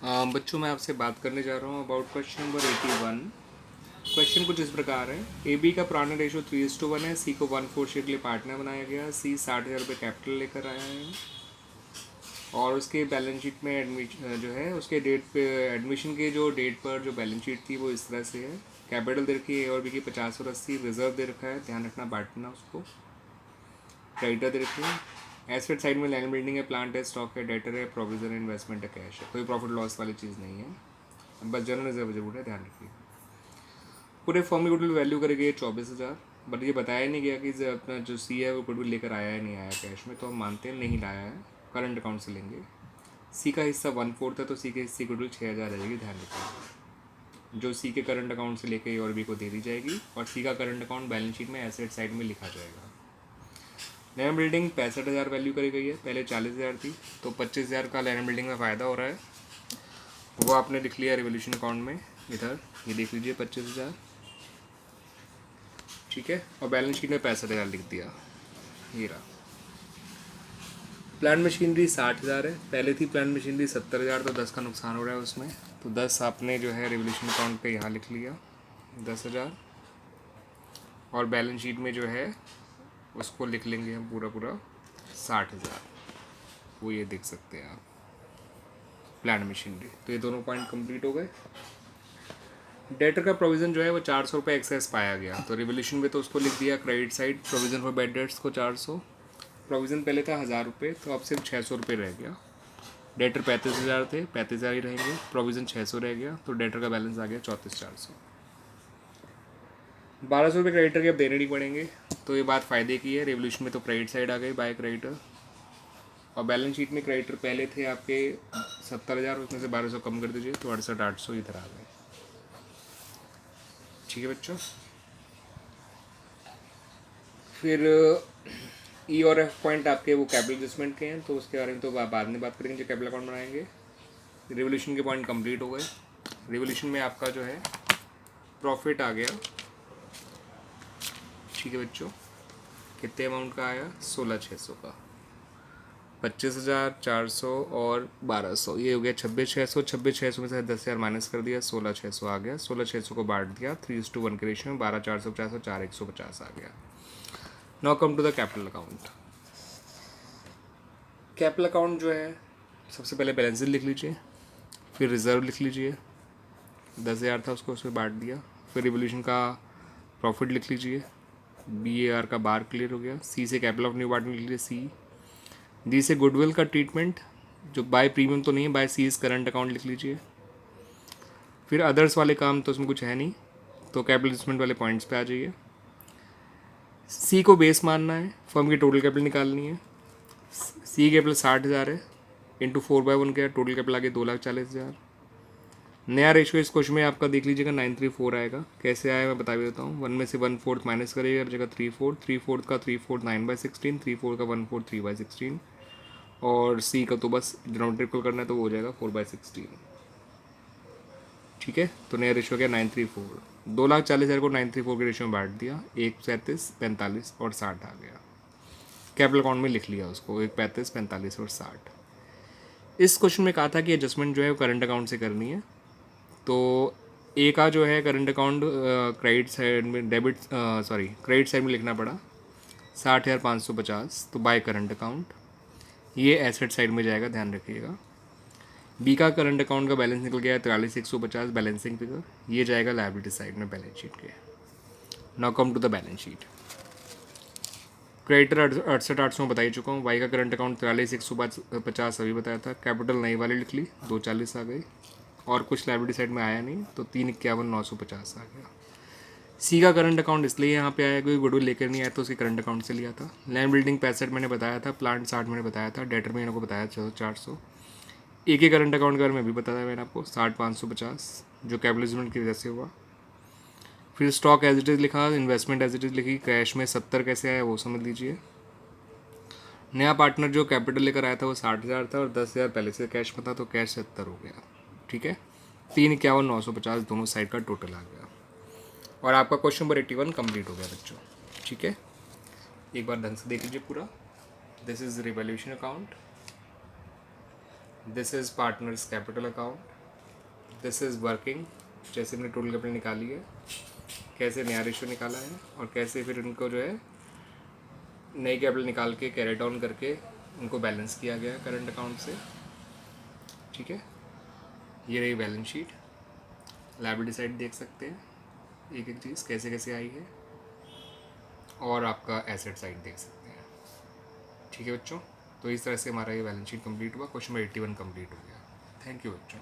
बच्चों मैं आपसे बात करने जा रहा हूँ अबाउट क्वेश्चन नंबर 81। क्वेश्चन कुछ इस प्रकार है। ए बी का पुराना रेशो 3:1 है। सी को 1/4 शेयर के लिए पार्टनर बनाया गया। सी 60,000 रुपये कैपिटल लेकर आया है और उसके बैलेंस शीट में एडमिशन जो है उसके डेट पे एडमिशन के जो डेट पर जो बैलेंस शीट थी वो इस तरह से है। कैपिटल दे रखी है ए और बी की 50 और 80। रिजर्व दे रखा है, ध्यान रखना बांटना उसको। क्रेडिटर दे रखी है। एसेट साइड में लैंड बिल्डिंग है, प्लांट है, स्टॉक है, डेटर है, प्रोविजन है, इन्वेस्टमेंट है, कैश है। कोई प्रॉफिट लॉस वाली चीज़ नहीं है, बस जनरल रिजर्व जरूर है, ध्यान रखिए। पूरे फॉर्म की गुडविल वैल्यू करेगी ये 24,000। बट ये बताया नहीं गया कि अपना जो सी है वो गुडविल लेकर आया है नहीं आया कैश में, तो हम मानते हैं नहीं लाया है, करंट अकाउंट से लेंगे। सी का हिस्सा 1/4 है तो सी के हिस्से की गुडविल 6,000 रहेगी, ध्यान रखिए। जो सी के करंट अकाउंट से लेके ए और बी को दे दी जाएगी और सी का करंट अकाउंट बैलेंस शीट में एसेट साइड में लिखा जाएगा। लैंड बिल्डिंग 65,000 वैल्यू करी गई है, पहले 40,000 थी, तो 25,000 का लैंड बिल्डिंग में फ़ायदा हो रहा है, वो आपने लिख लिया रिवोल्यूशन अकाउंट में। इधर ये देख लीजिए 25,000, ठीक है। और बैलेंस शीट में 65,000 लिख दिया, ये रहा। प्लांट मशीनरी 60,000 है, पहले थी प्लांट मशीनरी 70,000, तो 10 का नुकसान हो रहा है उसमें, तो 10 आपने जो है रिवोल्यूशन अकाउंट पे यहाँ लिख लिया 10,000। और बैलेंस शीट में जो है उसको लिख लेंगे हम पूरा पूरा 60,000, वो ये देख सकते हैं आप, प्लांट मशीनरी। तो ये दोनों पॉइंट कंप्लीट हो गए। डेटर का प्रोविज़न जो है वो 400 रुपये एक्सेस पाया गया, तो रिवोल्यूशन में तो उसको लिख दिया credit side, provision for bad debts को 400। प्रोविज़न पहले था 1,000 रुपये, तो अब सिर्फ 600 रुपये रह गया। डेटर 35,000 थे, 35,000 ही रहेंगे, प्रोविज़न 600 रह गया, तो डेटर का बैलेंस आ गया 34,400। 1,200 रुपये क्रेडिटर के अब देने नहीं पड़ेंगे, तो ये बात फ़ायदे की है। रिवोल्यूशन में तो क्रेडिट साइड आ गई बाय क्रेडिटर, और बैलेंस शीट में क्रेडिटर पहले थे आपके 70,000, उसमें से 1,200 कम कर दीजिए तो 68,800 इधर आ गए, ठीक है बच्चों। फिर ई और एफ पॉइंट आपके वो कैपिटल एडजस्टमेंट के हैं, तो उसके बारे में तो बाद में बात करेंगे जब कैपिटल अकाउंट बनाएंगे। रिवोल्यूशन के पॉइंट कंप्लीट हो गए। रिवोल्यूशन में आपका जो है प्रॉफिट आ गया, ठीक है बच्चों। कितने अमाउंट का आया? 16,600 का। 25,400 और 1,200, ये हो गया 26,600। 26,600 में से 10,000 माइनस कर दिया, 16,600 आ गया। 16,600 को बांट दिया 3:1 के रेशियो में, 12,450 और 4,150 आ गया। Now come to the capital account. Capital account जो है सबसे पहले बैलेंस लिख लीजिए, फिर रिजर्व लिख लीजिए, 10,000 था उसको उसमें बांट दिया। फिर रिवोल्यूशन का प्रॉफिट लिख लीजिए, BAR का बार क्लियर हो गया। सी से कैपिटल ऑफ न्यू बांटने के लिए सी। डी से गुडविल का ट्रीटमेंट, जो बाय प्रीमियम तो नहीं है, बाय सीज करंट अकाउंट लिख लीजिए। फिर अदर्स वाले काम तो उसमें कुछ है नहीं, तो कैपिटल एडजस्टमेंट वाले पॉइंट्स पे आ जाइए। सी को बेस मानना है, फर्म की टोटल कैपिटल निकालनी है। सी कैपिटल 60,000 है, इंटू 4/1 का टोटल कैपिटल आगे 2,40,000। नया रेशियो इस क्वेश्चन में आपका देख लीजिएगा 934 आएगा। कैसे आया मैं बता भी देता हूँ। 1 में से 1/4 माइनस करिएगा, हर जगह 3/4, 3/4 का 3/4 9/16, 3/4 का 1/4 3/16, और सी का तो बस डिनोमिनेटर इक्वल करना है तो वो हो जाएगा 4/16, ठीक है। तो नया रेशियो गया 934। 2,40,000 को 934 के रेशियो में बांट दिया, 1 37 45 और 60 आ गया। कैपिटल अकाउंट में लिख लिया उसको, 1 35 45 और 60। इस क्वेश्चन में कहा था कि एडजस्टमेंट जो है वो करंट अकाउंट से करनी है, तो ए का जो है करंट अकाउंट क्रेडिट साइड में क्रेडिट साइड में लिखना पड़ा 60,550, तो बाय करंट अकाउंट, ये एसेट साइड में जाएगा, ध्यान रखिएगा। बी का करंट अकाउंट का बैलेंस निकल गया है 43,150 बैलेंसिंग फिगर, ये जाएगा लायबिलिटी साइड में बैलेंस शीट के। Now come to the balance sheet. Creditor 68,800 में बता ही चुका हूँ। वाई का करंट अकाउंट 43,150 अभी बताया था। कैपिटल नई वाली लिख ली, 240 आ गई, और कुछ लायबिलिटी साइड में आया नहीं, तो 351,950 आ गया। सी का करंट अकाउंट इसलिए यहाँ पे आया क्योंकि गुडविल लेकर नहीं आया, तो उसके करंट अकाउंट से लिया था। लैंड बिल्डिंग 65 मैंने बताया था, प्लांट 60 मैंने बताया था, डेटर में इनको बताया 400। एक ही करंट अकाउंट के बारे में भी बताया मैंने आपको 60,550, जो कैपिटलिज्मेंट की वजह से हुआ। फिर स्टॉक एज इट इज़ लिखा, इन्वेस्टमेंट एज इट इज़ लिखी, कैश में 70 कैसे आया वो समझ लीजिए। नया पार्टनर जो कैपिटल लेकर आया था वो 60,000 था, और 10,000 पहले से कैश में था, तो कैश 70 हो गया, ठीक है। 351,950 दोनों साइड का टोटल आ गया, और आपका क्वेश्चन नंबर 81 कंप्लीट हो गया बच्चों, ठीक है। एक बार ढंग से देख लीजिए पूरा। This is revolution account, this is partners capital account, this is working, जैसे हमने टोटल कैपिटल निकाली है, कैसे नया रेशो निकाला है और कैसे फिर उनको जो है नई कैपिटल निकाल के कैरी डाउन करके उनको बैलेंस किया गया करंट अकाउंट से। ठीक है, ये रही बैलेंस शीट। लायबिलिटी साइड देख सकते हैं एक एक चीज़ कैसे कैसे आई है, और आपका एसेट साइड देख सकते हैं। ठीक है बच्चों, तो इस तरह से हमारा ये बैलेंस शीट कंप्लीट हुआ। क्वेश्चन नंबर 81 कंप्लीट हो गया। थैंक यू बच्चों।